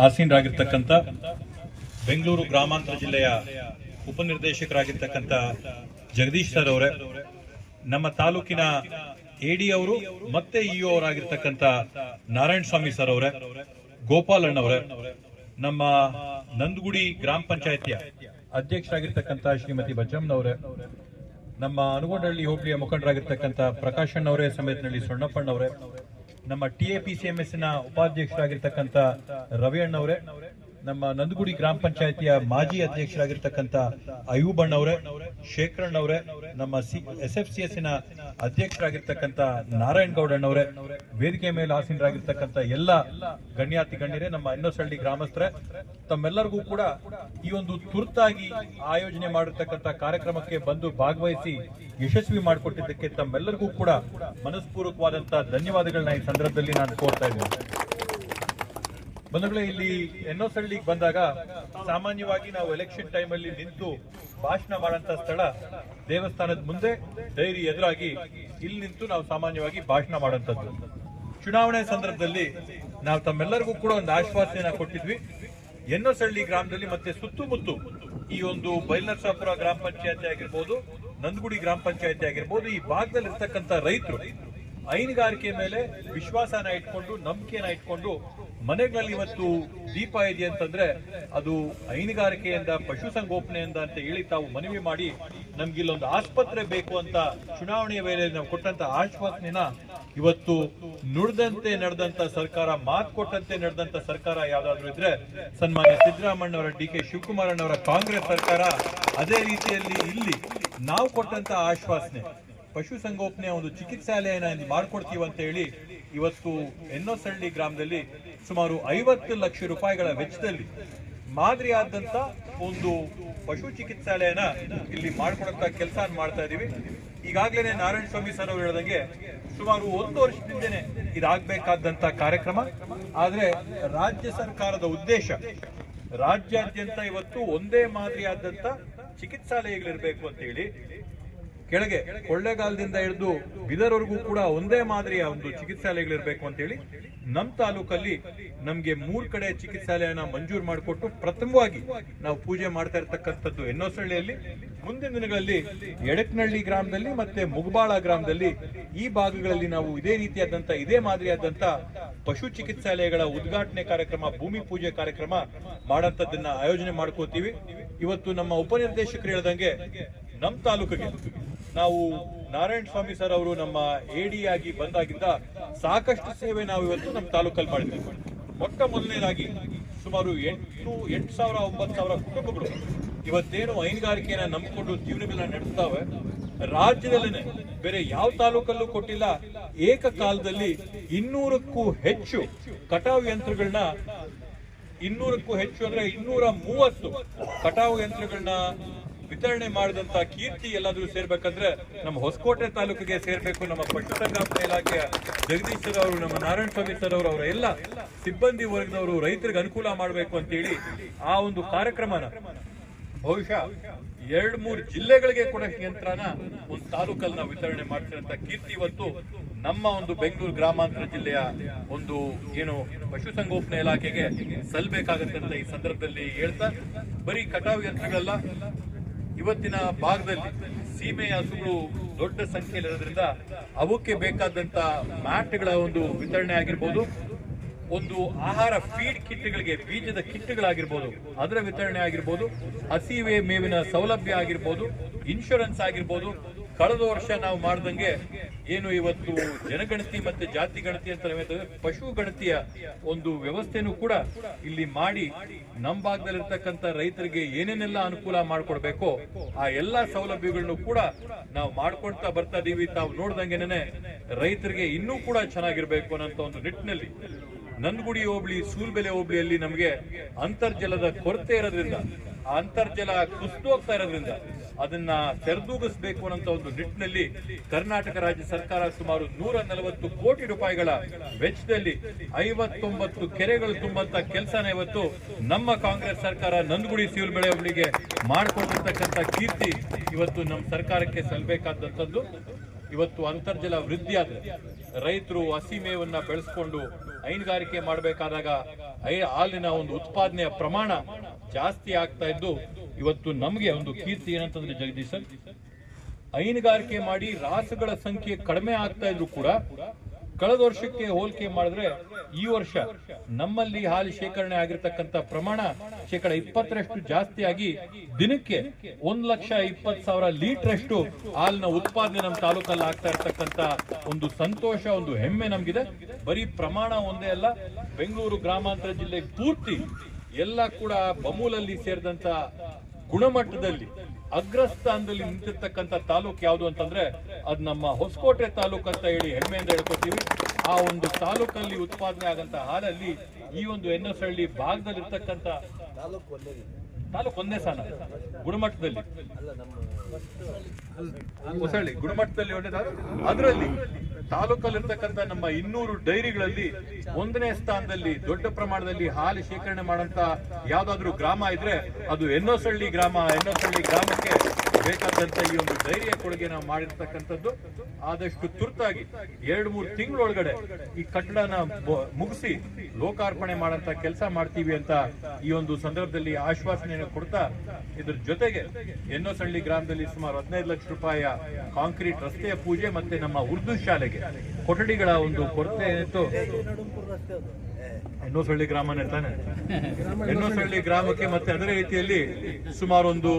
ಆಸೀನರಾಗಿರ್ತಕ್ಕಂಥ ಬೆಂಗಳೂರು ಗ್ರಾಮಾಂತರ ಜಿಲ್ಲೆಯ ಉಪನಿರ್ದೇಶಕರಾಗಿರ್ತಕ್ಕಂಥ ಜಗದೀಶ್ ಸರ್ ಅವರೇ, ನಮ್ಮ ತಾಲೂಕಿನ ಎಡಿ ಅವರು ಮತ್ತೆ ಇಒ ಅವರಾಗಿರ್ತಕ್ಕಂಥ ನಾರಾಯಣ ಸ್ವಾಮಿ ಸರ್ ಅವರೇ, ಗೋಪಾಲ್ ಅಣ್ಣವರೇ, ನಮ್ಮ ನಂದಗುಡಿ ಗ್ರಾಮ ಪಂಚಾಯತಿಯ ಅಧ್ಯಕ್ಷರಾಗಿರ್ತಕ್ಕಂಥ ಶ್ರೀಮತಿ ಬಚ್ಚಮ್ಮನವರೇ, ನಮ್ಮ ಅನುಗೊಂಡಹಳ್ಳಿ ಹೋಬಳಿಯ ಮುಖಂಡರಾಗಿರ್ತಕ್ಕಂಥ ಪ್ರಕಾಶ್ ಅಣ್ಣವರೇ ಸಮೇತನಲ್ಲಿ ಸೊಣ್ಣಪ್ಪಣ್ಣವರೇ, ನಮ್ಮ TAPCMS ನ ಉಪಾಧ್ಯಕ್ಷರಾಗಿರ್ತಕ್ಕಂಥ ರವಿ ಅಣ್ಣವರೇ, ನಮ್ಮ ನಂದಗುಡಿ ಗ್ರಾಮ ಪಂಚಾಯತಿಯ ಮಾಜಿ ಅಧ್ಯಕ್ಷರಾಗಿರ್ತಕ್ಕಂಥ ಅಯೂಬ್ ಅಣ್ಣವರೇ, ಶೇಖರಣ್ಣವರೇ, ನಮ್ಮ SFCS ನ ಅಧ್ಯಕ್ಷರಾಗಿರ್ತಕ್ಕಂಥ ನಾರಾಯಣ್ ಗೌಡ ಅಣ್ಣವರೇ, ವೇದಿಕೆ ಮೇಲೆ ಆಸೀನರಾಗಿರ್ತಕ್ಕಂಥ ಎಲ್ಲ ಗಣ್ಯಾತಿ ಗಣ್ಯರೇ, ನಮ್ಮ ಇನ್ನೊಸಳ್ಳಿ ಗ್ರಾಮಸ್ಥರೇ, ತಮ್ಮೆಲ್ಲರಿಗೂ ಕೂಡ ಈ ಒಂದು ತುರ್ತಾಗಿ ಆಯೋಜನೆ ಮಾಡಿರ್ತಕ್ಕಂಥ ಕಾರ್ಯಕ್ರಮಕ್ಕೆ ಬಂದು ಭಾಗವಹಿಸಿ ಯಶಸ್ವಿ ಮಾಡಿಕೊಟ್ಟಿದ್ದಕ್ಕೆ ತಮ್ಮೆಲ್ಲರಿಗೂ ಕೂಡ ಮನಸ್ಪೂರ್ವಕವಾದಂತಹ ಧನ್ಯವಾದಗಳನ್ನ ಈ ಸಂದರ್ಭದಲ್ಲಿ ನಾನು ಕೋರ್ತಾ ಇದ್ದೀನಿ. ಬಂಧುಗಳೇ, ಇಲ್ಲಿ ಎನ್ನೋಸಳ್ಳಿಗೆ ಬಂದಾಗ ಸಾಮಾನ್ಯವಾಗಿ ನಾವು ಎಲೆಕ್ಷನ್ ಟೈಮ್ ಅಲ್ಲಿ ನಿಂತು ಭಾಷಣ ಮಾಡಂತ ಸ್ಥಳ ದೇವಸ್ಥಾನದ ಮುಂದೆ ಡೈರಿ ಎದುರಾಗಿ ಇಲ್ಲಿ ನಿಂತು ನಾವು ಸಾಮಾನ್ಯವಾಗಿ ಭಾಷಣ ಮಾಡಂತದ್ದು. ಚುನಾವಣೆ ಸಂದರ್ಭದಲ್ಲಿ ನಾವು ತಮ್ಮೆಲ್ಲರಿಗೂ ಕೂಡ ಒಂದು ಆಶ್ವಾಸನೆಯನ್ನ ಕೊಟ್ಟಿದ್ವಿ. ಎನ್ನೋಸಳ್ಳಿ ಗ್ರಾಮದಲ್ಲಿ ಮತ್ತೆ ಸುತ್ತಮುತ್ತ ಈ ಒಂದು ಬೈಲ್ನರಸಾಪುರ ಗ್ರಾಮ ಪಂಚಾಯತಿ ಆಗಿರ್ಬೋದು, ನಂದಗುಡಿ ಗ್ರಾಮ ಪಂಚಾಯತಿ ಆಗಿರ್ಬೋದು, ಈ ಭಾಗದಲ್ಲಿ ಇರ್ತಕ್ಕಂಥ ರೈತರು ಹೈನುಗಾರಿಕೆ ಮೇಲೆ ವಿಶ್ವಾಸನ ಇಟ್ಕೊಂಡು, ನಂಬಿಕೆನ ಇಟ್ಕೊಂಡು ಮನೆಗಳಲ್ಲಿ ಇವತ್ತು ದೀಪ ಇದೆ ಅಂತಂದ್ರೆ ಅದು ಹೈನುಗಾರಿಕೆಯಿಂದ, ಪಶುಸಂಗೋಪನೆಯಿಂದ ಅಂತ ಹೇಳಿ ತಾವು ಮನವಿ ಮಾಡಿ ನಮ್ಗೆ ಇಲ್ಲೊಂದು ಆಸ್ಪತ್ರೆ ಬೇಕು ಅಂತ ಚುನಾವಣೆಯ ವೇಳೆ ನಾವು ಕೊಟ್ಟಂತ ಆಶ್ವಾಸನೆನ ಇವತ್ತು ನುಡಿದಂತೆ ನಡೆದಂತ ಸರ್ಕಾರ, ಮಾತು ಕೊಟ್ಟಂತೆ ನಡೆದಂತ ಸರ್ಕಾರ ಯಾವ್ದಾದ್ರು ಇದ್ರೆ ಸನ್ಮಾನ್ಯ ಸಿದ್ದರಾಮಣ್ಣವರ, DK ಶಿವಕುಮಾರಣ್ಣವರ ಕಾಂಗ್ರೆಸ್ ಸರ್ಕಾರ. ಅದೇ ರೀತಿಯಲ್ಲಿ ಇಲ್ಲಿ ನಾವು ಕೊಟ್ಟಂತ ಆಶ್ವಾಸನೆ ಪಶುಸಂಗೋಪನೆಯ ಒಂದು ಚಿಕಿತ್ಸಾಲಯನ ಮಾಡ್ಕೊಡ್ತೀವಿ ಅಂತ ಹೇಳಿ ಇವತ್ತು ಎನ್ನೋಸಳ್ಳಿ ಗ್ರಾಮದಲ್ಲಿ ಸುಮಾರು 50 ಲಕ್ಷ ರೂಪಾಯಿಗಳ ವೆಚ್ಚದಲ್ಲಿ ಮಾದರಿಯಾದಂತ ಒಂದು ಪಶು ಚಿಕಿತ್ಸಾಲಯನ ಇಲ್ಲಿ ಮಾಡ್ಕೊಡಂತ ಕೆಲಸ ಮಾಡ್ತಾ ಇದೀವಿ. ಈಗಾಗಲೇ ನಾರಾಯಣ ಸ್ವಾಮಿ ಸರ್ ಅವರು ಹೇಳಿದಂಗೆ ಸುಮಾರು 1 ವರ್ಷದಿಂದನೇ ಇದಾಗಬೇಕಾದಂತ ಕಾರ್ಯಕ್ರಮ. ಆದ್ರೆ ರಾಜ್ಯ ಸರ್ಕಾರದ ಉದ್ದೇಶ ರಾಜ್ಯಾದ್ಯಂತ ಇವತ್ತು ಒಂದೇ ಮಾದರಿಯಾದಂತ ಚಿಕಿತ್ಸಾಲಯಗಳಿರ್ಬೇಕು ಅಂತ ಹೇಳಿ, ಕೆಳಗೆ ಕೊಳ್ಳೇಗಾಲದಿಂದ ಹಿಡಿದು ಬಿದರ್ವರೆಗೂ ಕೂಡ ಒಂದೇ ಮಾದರಿಯ ಒಂದು ಚಿಕಿತ್ಸಾಲಯಗಳಿರ್ಬೇಕು ಅಂತ ಹೇಳಿ ನಮ್ಮ ತಾಲೂಕಲ್ಲಿ ನಮ್ಗೆ 3 ಕಡೆ ಚಿಕಿತ್ಸಾಲಯನ ಮಂಜೂರು ಮಾಡಿಕೊಟ್ಟು ಪ್ರಥಮವಾಗಿ ನಾವು ಪೂಜೆ ಮಾಡ್ತಾ ಇರ್ತಕ್ಕಂಥದ್ದು ಎನ್ನೋಸಳ್ಳಿಯಲ್ಲಿ. ಮುಂದಿನ ದಿನಗಳಲ್ಲಿ ಎಡಕ್ನಹಳ್ಳಿ ಗ್ರಾಮದಲ್ಲಿ ಮತ್ತೆ ಮುಗಬಾಳ ಗ್ರಾಮದಲ್ಲಿ ಈ ಭಾಗಗಳಲ್ಲಿ ನಾವು ಇದೇ ಮಾದರಿಯಾದಂತ ಪಶು ಚಿಕಿತ್ಸಾಲಯಗಳ ಉದ್ಘಾಟನೆ ಕಾರ್ಯಕ್ರಮ, ಭೂಮಿ ಪೂಜೆ ಕಾರ್ಯಕ್ರಮ ಮಾಡಂತದನ್ನ ಆಯೋಜನೆ ಮಾಡ್ಕೋತೀವಿ. ಇವತ್ತು ನಮ್ಮ ಉಪನಿರ್ದೇಶಕರು ಹೇಳ್ದಂಗೆ ನಮ್ಮ ತಾಲೂಕಿಗೆ ನಾವು ನಾರಾಯಣ ಸ್ವಾಮಿ ಸರ್ ಅವರು ನಮ್ಮ AD ಆಗಿ ಬಂದಾಗಿದ್ದ ಸಾಕಷ್ಟು ಸೇವೆ ನಾವು ಇವತ್ತು ನಮ್ಮ ತಾಲೂಕಲ್ಲಿ ಮಾಡಿದ್ದೀವಿ. ಮೊಟ್ಟ ಮೊದಲನೇದಾಗಿ ಸುಮಾರು 8,000-9,000 ಕುಟುಂಬಗಳು ಇವತ್ತೇನು ಹೈನುಗಾರಿಕೆಯನ್ನ ನಂಬಿಕೊಂಡು ಜೀವನಗಳನ್ನ ನಡೆಸ್ತಾವೆ. ರಾಜ್ಯದಲ್ಲೇ ಬೇರೆ ಯಾವ ತಾಲೂಕಲ್ಲೂ ಕೊಟ್ಟಿಲ್ಲ. ಏಕಕಾಲದಲ್ಲಿ 200ಕ್ಕೂ ಹೆಚ್ಚು ಕಟಾವು ಯಂತ್ರಗಳನ್ನ, 200ಕ್ಕೂ ಹೆಚ್ಚು ಅಂದ್ರೆ 230 ಕಟಾವು ಯಂತ್ರಗಳನ್ನ ವಿತರಣೆ ಮಾಡಿದಂತ ಕೀರ್ತಿ ಎಲ್ಲಾದ್ರೂ ಸೇರ್ಬೇಕಂದ್ರೆ ನಮ್ಮ ಹೊಸಕೋಟೆ ತಾಲೂಕಿಗೆ ಸೇರ್ಬೇಕು. ನಮ್ಮ ಪಶುಸಂಗೋಪನಾ ಇಲಾಖೆಯ ಜಗದೀಶ್ ಸರ್ ಅವರು, ನಮ್ಮ ನಾರಾಯಣ ಸ್ವಾಮಿ ಸರ್ ಅವರು, ಅವರ ಎಲ್ಲ ಸಿಬ್ಬಂದಿ ವರ್ಗದವರು ರೈತರಿಗೆ ಅನುಕೂಲ ಮಾಡಬೇಕು ಅಂತ ಹೇಳಿ ಆ ಒಂದು ಕಾರ್ಯಕ್ರಮನ ಬಹುಶಃ 2-3 ಜಿಲ್ಲೆಗಳಿಗೆ ಕೂಡ ಯಂತ್ರನ ಒಂದು ತಾಲೂಕಲ್ಲಿ ನಾವು ವಿತರಣೆ ಮಾಡ್ತಿರೋಂಥ ಕೀರ್ತಿ ಇವತ್ತು ನಮ್ಮ ಒಂದು ಬೆಂಗಳೂರು ಗ್ರಾಮಾಂತರ ಜಿಲ್ಲೆಯ ಒಂದು ಏನು ಪಶುಸಂಗೋಪನಾ ಇಲಾಖೆಗೆ ಸಲ್ಲಬೇಕಾಗತ್ತೆ ಅಂತ ಈ ಸಂದರ್ಭದಲ್ಲಿ ಹೇಳ್ತಾ, ಬರೀ ಕಟಾವು ಯಂತ್ರಗಳಲ್ಲ, ಇವತ್ತಿನ ಭಾಗದಲ್ಲಿ ಸೀಮೆ ಹಸುಗಳು ದೊಡ್ಡ ಸಂಖ್ಯೆಯಲ್ಲಿ ಇರೋದ್ರಿಂದ ಅವಕ್ಕೆ ಬೇಕಾದಂತ ಮ್ಯಾಟ್ಗಳ ಒಂದು ವಿತರಣೆ ಆಗಿರ್ಬೋದು, ಒಂದು ಆಹಾರ ಫೀಡ್ ಕಿಟ್ಗಳಿಗೆ, ಬೀಜದ ಕಿಟ್ಗಳಾಗಿರ್ಬೋದು ಅದರ ವಿತರಣೆ ಆಗಿರ್ಬೋದು, ಹಸಿವೆ ಮೇವಿನ ಸೌಲಭ್ಯ ಆಗಿರ್ಬೋದು, ಇನ್ಶೂರೆನ್ಸ್ ಆಗಿರ್ಬೋದು. ಕಳೆದ ವರ್ಷ ನಾವು ಮಾಡ್ದಂಗೆ ಏನು ಇವತ್ತು ಜನಗಣತಿ ಮತ್ತೆ ಜಾತಿ ಗಣತಿ ಅಂತ ಪಶು ಗಣತಿಯ ಒಂದು ವ್ಯವಸ್ಥೆನೂ ಕೂಡ ಇಲ್ಲಿ ಮಾಡಿ ನಮ್ಮ ಭಾಗದಲ್ಲಿರ್ತಕ್ಕಂಥ ರೈತರಿಗೆ ಏನೇನೆಲ್ಲ ಅನುಕೂಲ ಮಾಡ್ಕೊಡ್ಬೇಕೋ ಆ ಎಲ್ಲಾ ಸೌಲಭ್ಯಗಳನ್ನು ಕೂಡ ನಾವು ಮಾಡ್ಕೊಳ್ತಾ ಬರ್ತಾ ಇದೀವಿ. ತಾವು ನೋಡ್ದಂಗೆನೆ ರೈತರಿಗೆ ಇನ್ನೂ ಕೂಡ ಚೆನ್ನಾಗಿರ್ಬೇಕು ಅನ್ನೋಂತ ಒಂದು ನಿಟ್ಟಿನಲ್ಲಿ ನಂದಗುಡಿ ಹೋಬಳಿ, ಸೂಲ್ಬೆಲೆ ಹೋಬಳಿಯಲ್ಲಿ ನಮಗೆ ಅಂತರ್ಜಲದ ಕೊರತೆ ಇರೋದ್ರಿಂದ, ಆ ಅಂತರ್ಜಲ ಕುಸಿದು ಹೋಗ್ತಾ ಇರೋದ್ರಿಂದ ಅದನ್ನ ತೆರೆದೂಗಿಸಬೇಕು ಅನ್ನೋ ಒಂದು ನಿಟ್ಟಿನಲ್ಲಿ ಕರ್ನಾಟಕ ರಾಜ್ಯ ಸರ್ಕಾರ ಸುಮಾರು 140 ಕೋಟಿ ರೂಪಾಯಿಗಳ ವೆಚ್ಚದಲ್ಲಿ 59 ಕೆರೆಗಳು ತುಂಬಂತ ಕೆಲಸನ ಇವತ್ತು ನಮ್ಮ ಕಾಂಗ್ರೆಸ್ ಸರ್ಕಾರ ನಂದಗುಡಿ ಸೂಲ್ಬೆಲೆ ಹೋಬಳಿಗೆ ಮಾಡಿಕೊಂಡಿರ್ತಕ್ಕಂಥ ಕೀರ್ತಿ ಇವತ್ತು ನಮ್ಮ ಸರ್ಕಾರಕ್ಕೆ ಸಲ್ಲಬೇಕಾದಂಥದ್ದು. ಇವತ್ತು ಅಂತರ್ಜಲ ವೃದ್ಧಿ ಆದ್ರೆ ರೈತರು ಹಸಿ ಮೇವನ್ನ ಬೆಳೆಸ್ಕೊಂಡು ಹೈನುಗಾರಿಕೆ ಮಾಡಬೇಕಾದಾಗ ಹಾಲಿನ ಒಂದು ಉತ್ಪಾದನೆಯ ಪ್ರಮಾಣ ಜಾಸ್ತಿ ಆಗ್ತಾ ಇದ್ದು ಇವತ್ತು ನಮಗೆ ಒಂದು ಕೀರ್ತಿ ಏನಂತಂದ್ರೆ ಜಗದೀಶ್ ಸರ್, ಹೈನುಗಾರಿಕೆ ಮಾಡಿ ರಾಸುಗಳ ಸಂಖ್ಯೆ ಕಡಿಮೆ ಆಗ್ತಾ ಇದ್ರು ಕೂಡ ಕಳೆದ ವರ್ಷಕ್ಕೆ ಹೋಲಿಕೆ ಮಾಡಿದ್ರೆ ಈ ವರ್ಷ ನಮ್ಮಲ್ಲಿ ಹಾಲು ಶೇಖರಣೆ ಆಗಿರ್ತಕ್ಕಂಥ ಪ್ರಮಾಣ 20% ಜಾಸ್ತಿ ಆಗಿ ದಿನಕ್ಕೆ 1,20,000 ಲೀಟರ್ ಅಷ್ಟು ಹಾಲಿನ ಉತ್ಪಾದನೆ ನಮ್ಮ ತಾಲೂಕಲ್ಲಿ ಆಗ್ತಾ ಇರ್ತಕ್ಕಂಥ ಒಂದು ಸಂತೋಷ, ಒಂದು ಹೆಮ್ಮೆ ನಮ್ಗಿದೆ. ಬರೀ ಪ್ರಮಾಣ ಒಂದೇ ಅಲ್ಲ, ಬೆಂಗಳೂರು ಗ್ರಾಮಾಂತರ ಜಿಲ್ಲೆ ಪೂರ್ತಿ ಎಲ್ಲ ಕೂಡ ಬಮೂಲಲ್ಲಿ ಸೇರಿದಂತ ಗುಣಮಟ್ಟದಲ್ಲಿ ಅಗ್ರಸ್ಥಾನದಲ್ಲಿ ನಿಂತಿರ್ತಕ್ಕಂಥ ತಾಲೂಕು ಯಾವುದು ಅಂತಂದ್ರೆ ಅದು ನಮ್ಮ ಹೊಸಕೋಟೆ ತಾಲೂಕು ಅಂತ ಹೇಳಿ ಹೆಮ್ಮೆಯಿಂದ ಹೇಳ್ಕೊತೀವಿ. ಆ ಒಂದು ತಾಲೂಕಲ್ಲಿ ಉತ್ಪಾದನೆ ಆಗಂತ ಹಾಲಲ್ಲಿ ಈ ಒಂದು ಎನ್ನಸಹಳ್ಳಿ ಭಾಗದಲ್ಲಿರ್ತಕ್ಕಂಥ ತಾಲೂಕು ಒಂದೇ ಸ್ಥಾನ ಗುಣಮಟ್ಟದಲ್ಲಿ, ಹೊಸಳ್ಳಿ ಗುಣಮಟ್ಟದಲ್ಲಿ ಅದರಲ್ಲಿ ತಾಲೂಕಲ್ಲಿರ್ತಕ್ಕಂಥ ನಮ್ಮ 200 ಡೈರಿಗಳಲ್ಲಿ 1ನೇ ಸ್ಥಾನದಲ್ಲಿ ದೊಡ್ಡ ಪ್ರಮಾಣದಲ್ಲಿ ಹಾಲು ಶೇಖರಣೆ ಮಾಡಂತ ಯಾವ್ದಾದ್ರು ಗ್ರಾಮ ಇದ್ರೆ ಅದು ಎನ್ನೋಸಹಳ್ಳಿ ಗ್ರಾಮ. ಎನ್ನೋಸಹಳ್ಳಿ ಗ್ರಾಮಕ್ಕೆ ಬೇಕಾದಂತ ಈ ಒಂದು ಡೈರಿಯ ಕೊಡುಗೆ ನಾವು ಮಾಡಿರ್ತಕ್ಕಂಥದ್ದು. ಆದಷ್ಟು ತುರ್ತಾಗಿ 2-3 ತಿಂಗಳೊಳಗಡೆ ಈ ಕಟ್ಟಡನ ಮುಗಿಸಿ ಲೋಕಾರ್ಪಣೆ ಮಾಡಂತ ಕೆಲಸ ಮಾಡ್ತೀವಿ ಅಂತ ಈ ಒಂದು ಸಂದರ್ಭದಲ್ಲಿ ಆಶ್ವಾಸನೆಯನ್ನು ಕೊಡ್ತಾ, ಇದ್ರ ಜೊತೆಗೆ ಎನ್ನೋಸಹಳ್ಳಿ ಗ್ರಾಮದಲ್ಲಿ ಸುಮಾರು 15 ಲಕ್ಷ ರೂಪಾಯಿಯ ಕಾಂಕ್ರೀಟ್ ರಸ್ತೆಯ ಪೂಜೆ ಮತ್ತೆ ನಮ್ಮ ಉರ್ದು ಶಾಲೆಗೆ ಕೊಠಡಿಗಳ ಒಂದು ಕೊರತೆ ಏನಿತ್ತು. ಎನ್ನೋಸಹಳ್ಳಿ ಗ್ರಾಮನೇ ತಾನೆ, ಎನ್ನೋಸಹಳ್ಳಿ ಗ್ರಾಮಕ್ಕೆ ಮತ್ತೆ ಅದರ ರೀತಿಯಲ್ಲಿ ಸುಮಾರು ಒಂದು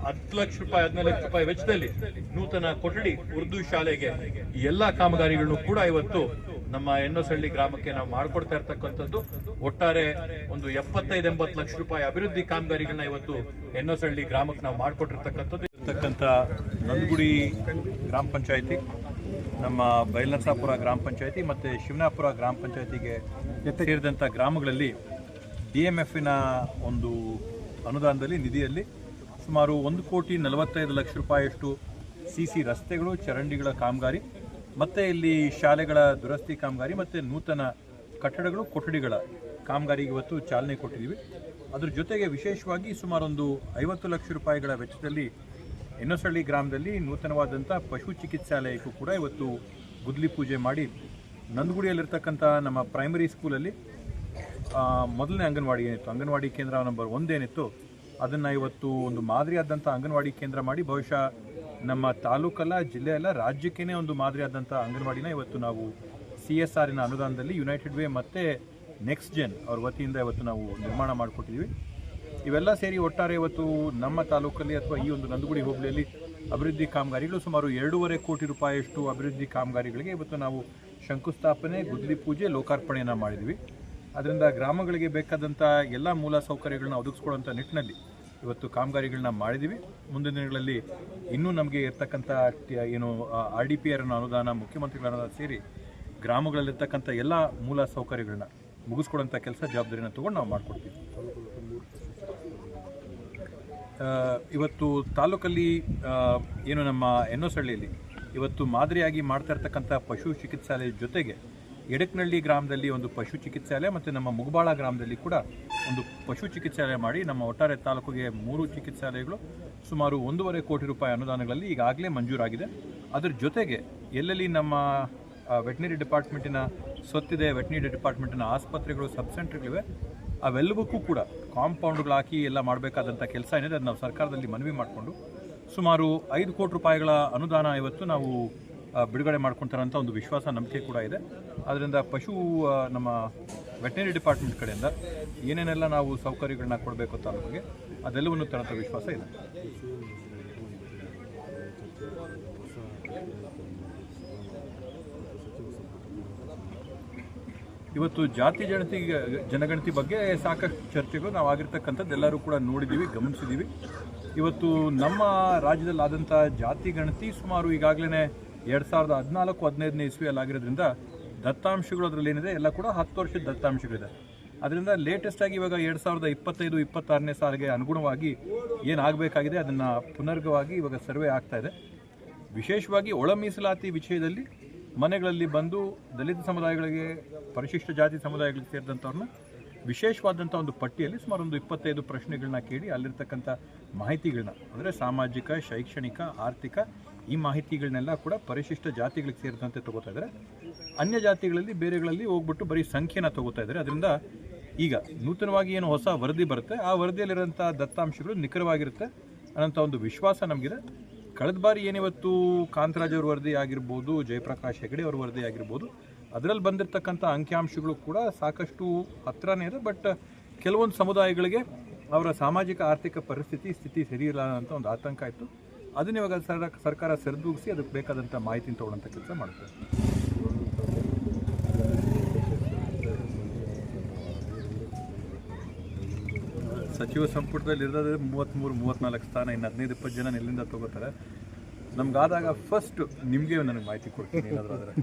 10 ಲಕ್ಷ ರೂಪಾಯಿ 15 ಲಕ್ಷ ರೂಪಾಯಿ ವೆಚ್ಚದಲ್ಲಿ ನೂತನ ಕೊಠಡಿ ಉರ್ದು ಶಾಲೆಗೆ ಈ ಎಲ್ಲಾ ಕಾಮಗಾರಿಗಳನ್ನು ಕೂಡ ಇವತ್ತು ನಮ್ಮ ಎನ್ನೋಸಹಳ್ಳಿ ಗ್ರಾಮಕ್ಕೆ ನಾವು ಮಾಡ್ಕೊಡ್ತಾ ಇರ್ತಕ್ಕಂಥದ್ದು. ಒಟ್ಟಾರೆ ಒಂದು 75-80 ಲಕ್ಷ ರೂಪಾಯಿ ಅಭಿವೃದ್ಧಿ ಕಾಮಗಾರಿಗಳನ್ನ ಇವತ್ತು ಎನ್ನೋಸಹಳ್ಳಿ ಗ್ರಾಮಕ್ಕೆ ನಾವು ಮಾಡ್ಕೊಟ್ಟಿರ್ತಕ್ಕಂಥದ್ದು. ನಂದಗುಡಿ ಗ್ರಾಮ ಪಂಚಾಯತಿ, ನಮ್ಮ ಬೈಲನರಸಾಪುರ ಗ್ರಾಮ ಪಂಚಾಯತಿ ಮತ್ತು ಶಿವನಾಪುರ ಗ್ರಾಮ ಪಂಚಾಯತಿಗೆ ಸೇರಿದಂಥ ಗ್ರಾಮಗಳಲ್ಲಿ DMFನ ಒಂದು ಅನುದಾನದಲ್ಲಿ ನಿಧಿಯಲ್ಲಿ ಸುಮಾರು 1,45 ಲಕ್ಷ ರೂಪಾಯಿಯಷ್ಟು CC ರಸ್ತೆಗಳು, ಚರಂಡಿಗಳ ಕಾಮಗಾರಿ ಮತ್ತು ಇಲ್ಲಿ ಶಾಲೆಗಳ ದುರಸ್ತಿ ಕಾಮಗಾರಿ ಮತ್ತು ನೂತನ ಕಟ್ಟಡಗಳು, ಕೊಠಡಿಗಳ ಕಾಮಗಾರಿಗೆ ಇವತ್ತು ಚಾಲನೆ ಕೊಟ್ಟಿದ್ದೀವಿ. ಅದ್ರ ಜೊತೆಗೆ ವಿಶೇಷವಾಗಿ ಸುಮಾರು ಒಂದು 50 ಲಕ್ಷ ರೂಪಾಯಿಗಳ ವೆಚ್ಚದಲ್ಲಿ ಎನ್ನೋಸಹಳ್ಳಿ ಗ್ರಾಮದಲ್ಲಿ ನೂತನವಾದಂಥ ಪಶು ಚಿಕಿತ್ಸಾಲಯಕ್ಕೂ ಕೂಡ ಇವತ್ತು ಗುದ್ಲಿ ಪೂಜೆ ಮಾಡಿ, ನಂದಗುಡಿಯಲ್ಲಿರ್ತಕ್ಕಂಥ ನಮ್ಮ ಪ್ರೈಮರಿ ಸ್ಕೂಲಲ್ಲಿ ಮೊದಲನೇ ಅಂಗನವಾಡಿ ಏನಿತ್ತು, ಅಂಗನವಾಡಿ ಕೇಂದ್ರ ನಂಬರ್ 1 ಏನಿತ್ತು, ಅದನ್ನು ಇವತ್ತು ಒಂದು ಮಾದರಿಯಾದಂಥ ಅಂಗನವಾಡಿ ಕೇಂದ್ರ ಮಾಡಿ ಬಹುಶಃ ನಮ್ಮ ತಾಲೂಕಲ್ಲ, ಜಿಲ್ಲೆಯಲ್ಲ, ರಾಜ್ಯಕ್ಕೇ ಒಂದು ಮಾದರಿಯಾದಂಥ ಅಂಗನವಾಡಿನ ಇವತ್ತು ನಾವು CSRನ ಅನುದಾನದಲ್ಲಿ ಯುನೈಟೆಡ್ ವೇ ಮತ್ತು ನೆಕ್ಸ್ಟ್ ಜೆನ್ ಅವ್ರ ವತಿಯಿಂದ ಇವತ್ತು ನಾವು ನಿರ್ಮಾಣ ಮಾಡಿಕೊಟ್ಟಿದ್ದೀವಿ. ಇವೆಲ್ಲ ಸೇರಿ ಒಟ್ಟಾರೆ ಇವತ್ತು ನಮ್ಮ ತಾಲೂಕಲ್ಲಿ ಅಥವಾ ಈ ಒಂದು ನಂದಗುಡಿ ಹೋಬಳಿಯಲ್ಲಿ ಅಭಿವೃದ್ಧಿ ಕಾಮಗಾರಿಗಳು ಸುಮಾರು 2.5 ಕೋಟಿ ರೂಪಾಯಿಯಷ್ಟು ಅಭಿವೃದ್ಧಿ ಕಾಮಗಾರಿಗಳಿಗೆ ಇವತ್ತು ನಾವು ಶಂಕುಸ್ಥಾಪನೆ, ಗುದ್ಲಿ ಪೂಜೆ, ಲೋಕಾರ್ಪಣೆಯನ್ನು ಮಾಡಿದ್ವಿ. ಅದರಿಂದ ಗ್ರಾಮಗಳಿಗೆ ಬೇಕಾದಂಥ ಎಲ್ಲ ಮೂಲ ಸೌಕರ್ಯಗಳನ್ನ ಒದಗಿಸ್ಕೊಳ್ಳೋಂಥ ನಿಟ್ಟಿನಲ್ಲಿ ಇವತ್ತು ಕಾಮಗಾರಿಗಳನ್ನ ಮಾಡಿದ್ದೀವಿ. ಮುಂದಿನ ದಿನಗಳಲ್ಲಿ ಇನ್ನೂ ನಮಗೆ ಇರ್ತಕ್ಕಂಥ ಏನು RDPR ಅನುದಾನ, ಮುಖ್ಯಮಂತ್ರಿಗಳ ಅನುದಾನ ಸೇರಿ ಗ್ರಾಮಗಳಲ್ಲಿರ್ತಕ್ಕಂಥ ಎಲ್ಲ ಮೂಲ ಸೌಕರ್ಯಗಳನ್ನ ಮುಗಿಸ್ಕೊಡೋಂಥ ಕೆಲಸ ಜವಾಬ್ದಾರಿನ ತೊಗೊಂಡು ನಾವು ಮಾಡಿಕೊಡ್ತೀವಿ. ಇವತ್ತು ತಾಲೂಕಲ್ಲಿ ಏನು ನಮ್ಮ ಎನ್ನೋಸಹಳ್ಳಿಯಲ್ಲಿ ಇವತ್ತು ಮಾದರಿಯಾಗಿ ಮಾಡ್ತಾ ಇರ್ತಕ್ಕಂಥ ಪಶು ಚಿಕಿತ್ಸಾಲಯ ಜೊತೆಗೆ ಎಡಕ್ನಳ್ಳಿ ಗ್ರಾಮದಲ್ಲಿ ಒಂದು ಪಶು ಚಿಕಿತ್ಸಾಲಯ ಮತ್ತು ನಮ್ಮ ಮುಗಬಾಳ ಗ್ರಾಮದಲ್ಲಿ ಕೂಡ ಒಂದು ಪಶು ಚಿಕಿತ್ಸಾಲಯ ಮಾಡಿ ನಮ್ಮ ಒಟ್ಟಾರೆ ತಾಲೂಕಿಗೆ 3 ಚಿಕಿತ್ಸಾಲಯಗಳು ಸುಮಾರು 1.5 ಕೋಟಿ ರೂಪಾಯಿ ಅನುದಾನಗಳಲ್ಲಿ ಈಗಾಗಲೇ ಮಂಜೂರಾಗಿದೆ. ಅದರ ಜೊತೆಗೆ ಎಲ್ಲೆಲ್ಲಿ ನಮ್ಮ ವೆಟನರಿ ಡಿಪಾರ್ಟ್ಮೆಂಟಿನ ಸ್ವತ್ತಿದೆ, ವೆಟನರಿ ಡಿಪಾರ್ಟ್ಮೆಂಟಿನ ಆಸ್ಪತ್ರೆಗಳು, ಸಬ್ ಸೆಂಟರ್ಗಳಿವೆ, ಅವೆಲ್ಲವಕ್ಕೂ ಕೂಡ ಕಾಂಪೌಂಡ್ಗಳು ಹಾಕಿ ಎಲ್ಲ ಮಾಡಬೇಕಾದಂಥ ಕೆಲಸ ಏನಿದೆ ಅದು ನಾವು ಸರ್ಕಾರದಲ್ಲಿ ಮನವಿ ಮಾಡಿಕೊಂಡು ಸುಮಾರು 5 ಕೋಟಿ ರೂಪಾಯಿಗಳ ಅನುದಾನ ಇವತ್ತು ನಾವು ಬಿಡುಗಡೆ ಮಾಡ್ಕೊತಾರಂಥ ಒಂದು ವಿಶ್ವಾಸ, ನಂಬಿಕೆ ಕೂಡ ಇದೆ. ಅದರಿಂದ ಪಶು ನಮ್ಮ ವೆಟನರಿ ಡಿಪಾರ್ಟ್ಮೆಂಟ್ ಕಡೆಯಿಂದ ಏನೇನೆಲ್ಲ ನಾವು ಸೌಕರ್ಯಗಳನ್ನ ಕೊಡಬೇಕು ತಾಲೂಕಿಗೆ ಅದೆಲ್ಲವನ್ನು ತರಂಥ ವಿಶ್ವಾಸ ಇದೆ. ಇವತ್ತು ಜಾತಿ ಜನಗಣತಿ ಬಗ್ಗೆ ಸಾಕಷ್ಟು ಚರ್ಚೆಗಳು ನಾವು ಆಗಿರ್ತಕ್ಕಂಥದ್ದು ಎಲ್ಲರೂ ಕೂಡ ನೋಡಿದ್ದೀವಿ, ಗಮನಿಸಿದ್ದೀವಿ. ಇವತ್ತು ನಮ್ಮ ರಾಜ್ಯದಲ್ಲಾದಂಥ ಜಾತಿ ಗಣತಿ ಸುಮಾರು ಈಗಾಗಲೇ 2014-15ನೇ ಇಸ್ವಿಯಲ್ಲಿ ಆಗಿರೋದ್ರಿಂದ ದತ್ತಾಂಶಗಳು ಅದರಲ್ಲಿ ಏನಿದೆ ಎಲ್ಲ ಕೂಡ 10 ವರ್ಷದ ದತ್ತಾಂಶಗಳಿದೆ. ಅದರಿಂದ ಲೇಟೆಸ್ಟ್ ಆಗಿ ಇವಾಗ 2025-26ನೇ ಸಾಲಿಗೆ ಅನುಗುಣವಾಗಿ ಏನಾಗಬೇಕಾಗಿದೆ ಅದನ್ನು ಪುನರ್ಗವಾಗಿ ಇವಾಗ ಸರ್ವೆ ಆಗ್ತಾ ಇದೆ. ವಿಶೇಷವಾಗಿ ಒಳ ಮೀಸಲಾತಿ ವಿಷಯದಲ್ಲಿ ಮನೆಗಳಲ್ಲಿ ಬಂದು ದಲಿತ ಸಮುದಾಯಗಳಿಗೆ, ಪರಿಶಿಷ್ಟ ಜಾತಿ ಸಮುದಾಯಗಳಿಗೆ ಸೇರಿದಂಥವ್ರನ್ನ ವಿಶೇಷವಾದಂಥ ಒಂದು ಪಟ್ಟಿಯಲ್ಲಿ ಸುಮಾರು ಒಂದು 25 ಪ್ರಶ್ನೆಗಳನ್ನ ಕೇಳಿ ಅಲ್ಲಿರ್ತಕ್ಕಂಥ ಮಾಹಿತಿಗಳನ್ನ ಅಂದರೆ ಸಾಮಾಜಿಕ, ಶೈಕ್ಷಣಿಕ, ಆರ್ಥಿಕ ಈ ಮಾಹಿತಿಗಳನ್ನೆಲ್ಲ ಕೂಡ ಪರಿಶಿಷ್ಟ ಜಾತಿಗಳಿಗೆ ಸೇರಿದಂತೆ ತಗೋತಾ ಇದ್ದಾರೆ. ಅನ್ಯ ಜಾತಿಗಳಲ್ಲಿ ಬೇರೆಗಳಲ್ಲಿ ಹೋಗ್ಬಿಟ್ಟು ಬರೀ ಸಂಖ್ಯೆನ ತಗೋತಾ ಇದ್ದಾರೆ. ಅದರಿಂದ ಈಗ ನೂತನವಾಗಿ ಏನು ಹೊಸ ವರದಿ ಬರುತ್ತೆ ಆ ವರದಿಯಲ್ಲಿರೋಂಥ ದತ್ತಾಂಶಗಳು ನಿಖರವಾಗಿರುತ್ತೆ ಅನ್ನೋಂಥ ಒಂದು ವಿಶ್ವಾಸ ನಮಗಿದೆ. ಕಳೆದ ಬಾರಿ ಏನಿವತ್ತು ಕಾಂತರಾಜ್ ಅವ್ರ ವರದಿ ಆಗಿರ್ಬೋದು, ಜಯಪ್ರಕಾಶ್ ಹೆಗಡೆ ಅವ್ರ ವರದಿ ಆಗಿರ್ಬೋದು, ಅದರಲ್ಲಿ ಬಂದಿರತಕ್ಕಂಥ ಅಂಕಿಅಂಶಗಳು ಕೂಡ ಸಾಕಷ್ಟು ಹತ್ರನೇ ಇದೆ. ಬಟ್ ಕೆಲವೊಂದು ಸಮುದಾಯಗಳಿಗೆ ಅವರ ಸಾಮಾಜಿಕ ಆರ್ಥಿಕ ಸ್ಥಿತಿ ಸರಿಯಿಲ್ಲ ಅಂತ ಒಂದು ಆತಂಕ ಇತ್ತು. ಅದನ್ನ ಇವಾಗ ಸರ್ಕಾರ ಸರಿದೂಗಿಸಿ ಅದಕ್ಕೆ ಬೇಕಾದಂಥ ಮಾಹಿತಿನ ತಗೊಳ್ಳೋಂಥ ಕೆಲಸ ಮಾಡುತ್ತೆ. ಸಚಿವ ಸಂಪುಟದಲ್ಲಿ ಇರೋದ್ರೆ 33-34 ಸ್ಥಾನ, ಇನ್ನು 15-20 ಜನ ಎಲ್ಲಿಂದ ತಗೋತಾರೆ. ನಮ್ಗಾದಾಗ ಫಸ್ಟ್ ನಿಮಗೆ ನನಗೆ ಮಾಹಿತಿ ಕೊಡ್ತೀನಿ ಏನಾದರೂ ಆದರೆ.